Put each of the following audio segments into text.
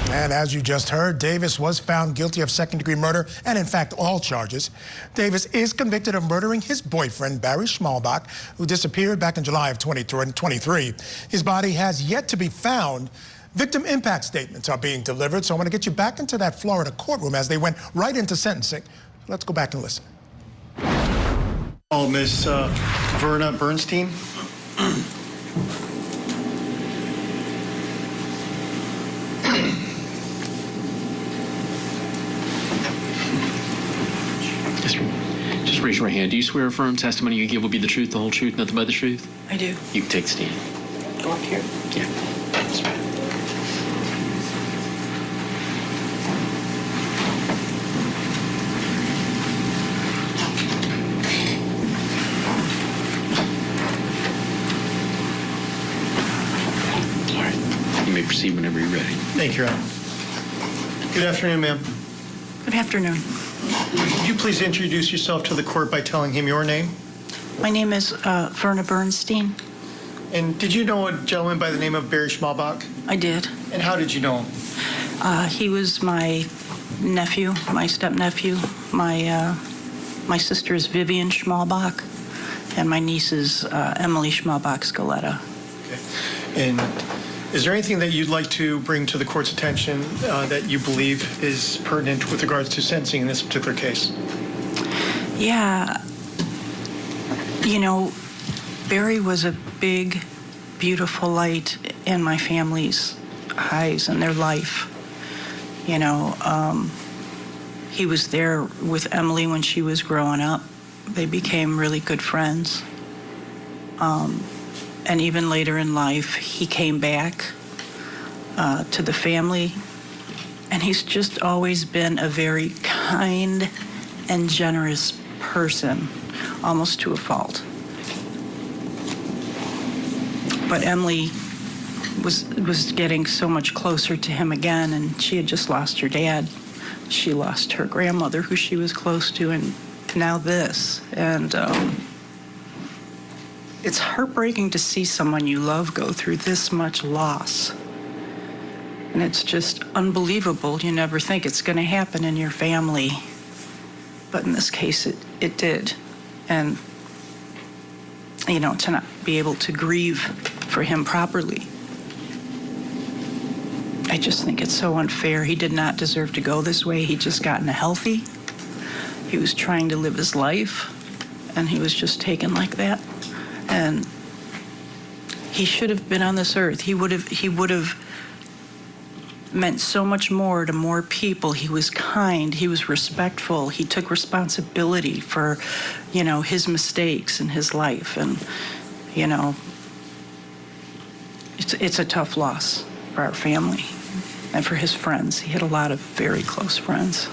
And as you just heard, Davis was found guilty of second-degree murder and, in fact, all charges. Davis is convicted of murdering his boyfriend, Barry Schmalbach, who disappeared back in July of 2023. His body has yet to be found. Victim impact statements are being delivered, so I want to get you back into that Florida courtroom as they went right into sentencing. Let's go back and listen. Oh, Miss Vera Bernstein. Just raise your hand. Do you swear or affirm testimony you give will be the truth, the whole truth, nothing but the truth? I do. You can take the stand. Go up here. Yeah. That's right. All right. You may proceed whenever you're ready. Thank you, Your Honor. Good afternoon, ma'am. Good afternoon. Would you please introduce yourself to the court by telling him your name? My name is Vera Bernstein. And did you know a gentleman by the name of Barry Schmalbach? I did. And how did you know him? He was my nephew, my stepnephew. My sister is Vivian Schmalbach, and my niece is Emily Schmalbach-Scaletta. Okay. And is there anything that you'd like to bring to the court's attention that you believe is pertinent with regards to sentencing in this particular case? Yeah. You know, Barry was a big, beautiful light in my family's eyes and their life. You know, he was there with Emily when she was growing up. They became really good friends. And even later in life, he came back to the family. And he's just always been a very kind and generous person, almost to a fault. But Emily was getting so much closer to him again, and she had just lost her dad. She lost her grandmother, who she was close to, and now this. And it's heartbreaking to see someone you love go through this much loss. And it's just unbelievable. You never think it's going to happen in your family. But in this case, it did. And, you know, to not be able to grieve for him properly, I just think it's so unfair. He did not deserve to go this way. He'd just gotten healthy. He was trying to live his life, and he was just taken like that. And he should have been on this earth. He would have meant so much more to more people. He was kind, he was respectful, he took responsibility for, you know, his mistakes in his life. And, you know, it's a tough loss for our family and for his friends. He had a lot of very close friends.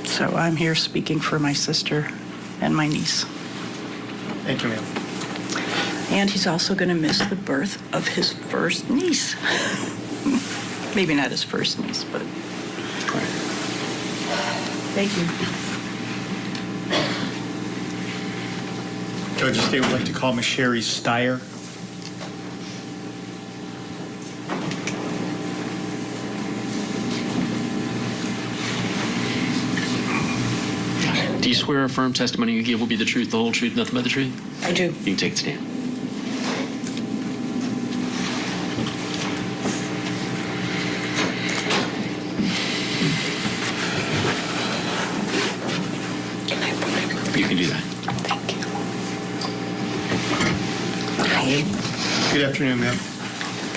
So I'm here speaking for my sister and my niece. Thank you, ma'am. And he's also going to miss the birth of his first niece. Maybe not his first niece, but... Thank you. Judge Styer would like to call Ms. Sherry Styer. Do you swear or affirm testimony you give will be the truth, the whole truth, nothing but the truth? I do. You can take the stand. You can do that. Thank you. Hi. Good afternoon, ma'am.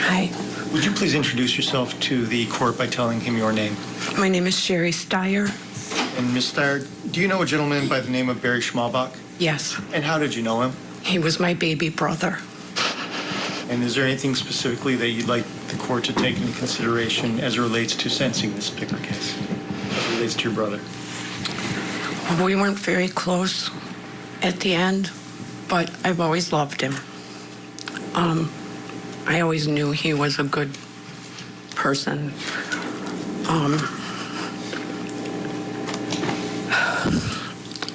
Hi. Would you please introduce yourself to the court by telling him your name? My name is Sherry Styer. And Ms. Styer, do you know a gentleman by the name of Barry Schmalbach? Yes, And how did you know him? he was my baby brother. And is there anything specifically that you'd like the court to take into consideration as it relates to sentencing this particular case, as it relates to your brother? We weren't very close at the end, but I've always loved him. I always knew he was a good person.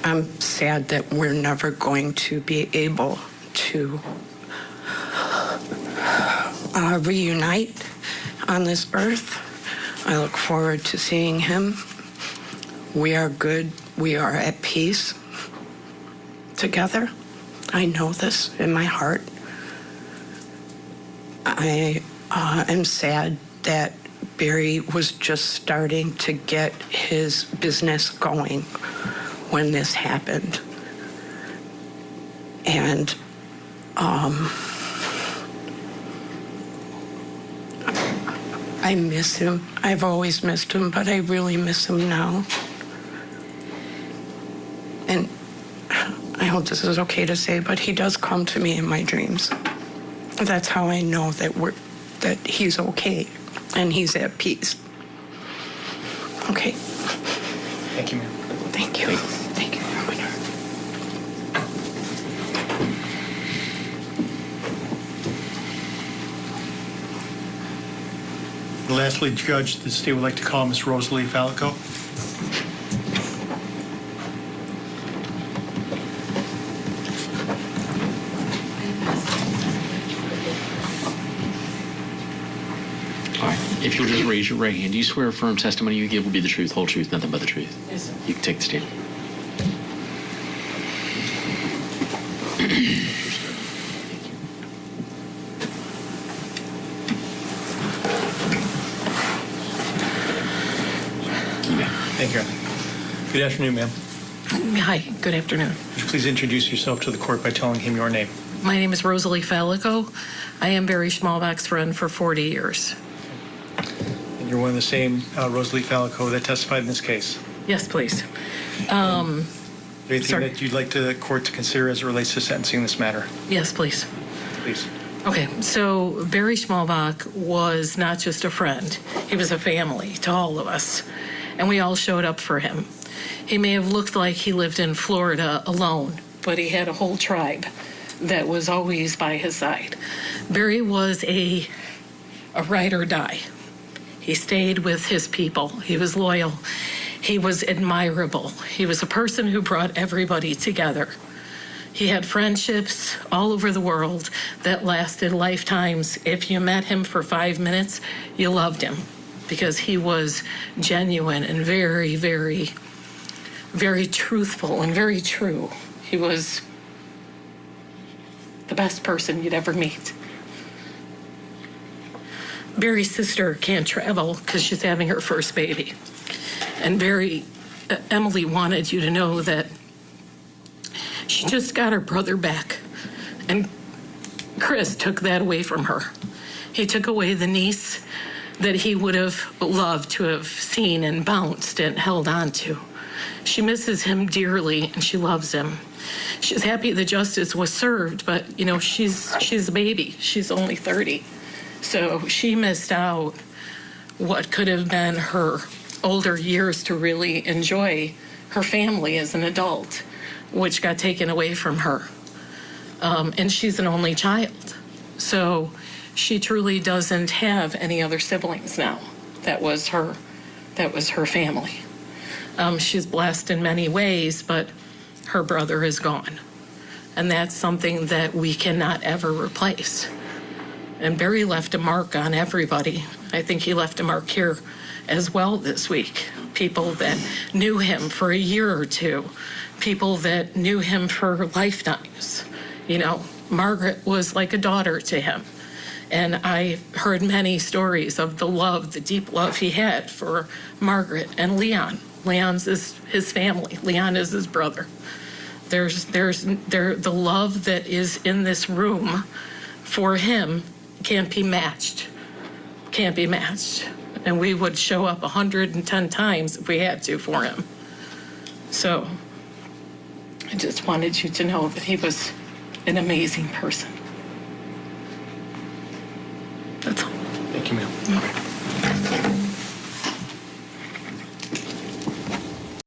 I'm sad that we're never going to be able to reunite. on this earth. I look forward to seeing him. We are good. We are at peace together. I know this in my heart. I am sad that Barry was just starting to get his business going when this happened. And I miss him. I've always missed him, but I really miss him now. And I hope this is okay to say, but he does come to me in my dreams. That's how I know that he's okay and he's at peace. Okay. Thank you, ma'am. Thank you. Thank you. Lastly, Judge, the state would like to call Ms. Rosalie Falico. All right. If you'll just raise your right hand, do you swear affirm testimony you give will be the truth, whole truth, nothing but the truth? Yes, sir. You can take the stand. Thank you. Good afternoon, ma'am. Hi, good afternoon. Would you please introduce yourself to the court by telling him your name? My name is Rosalie Falico. I am Barry Schmalbach's friend for 40 years. And you're one of the same Rosalie Falico that testified in this case. Yes, please. Is there anything Sorry. that you'd like the court to consider as it relates to sentencing this matter? Yes, please. Please. Okay, so Barry Schmalbach was not just a friend. He was a family to all of us, and we all showed up for him. He may have looked like he lived in Florida alone, but he had a whole tribe that was always by his side. Barry was a ride or die. He stayed with his people. He was loyal. He was admirable. He was a person who brought everybody together. He had friendships all over the world that lasted lifetimes. If you met him for 5 minutes, you loved him because he was genuine and very, very, very truthful and very true. He was the best person you'd ever meet. Barry's sister can't travel because she's having her first baby. And Emily wanted you to know that she just got her brother back. And Chris took that away from her. He took away the niece that he would have loved to have seen and bounced and held on to. She misses him dearly and she loves him. She's happy the justice was served, but you know, she's a baby. She's only 30. So she missed out what could have been her older years to really enjoy her family as an adult, which got taken away from her. And she's an only child. So she truly doesn't have any other siblings now. That was her family. She's blessed in many ways, but her brother is gone. And that's something that we cannot ever replace. And Barry left a mark on everybody. I think he left a mark here as well this week. People that knew him for a year or two, people that knew him for lifetimes. You know, Margaret was like a daughter to him. And I heard many stories of the love, the deep love he had for Margaret and Leon. Leon's his family. Leon is his brother. The love that is in this room for him can't be matched. Can't be matched. And we would show up 110 times if we had to for him. So I just wanted you to know that he was an amazing person.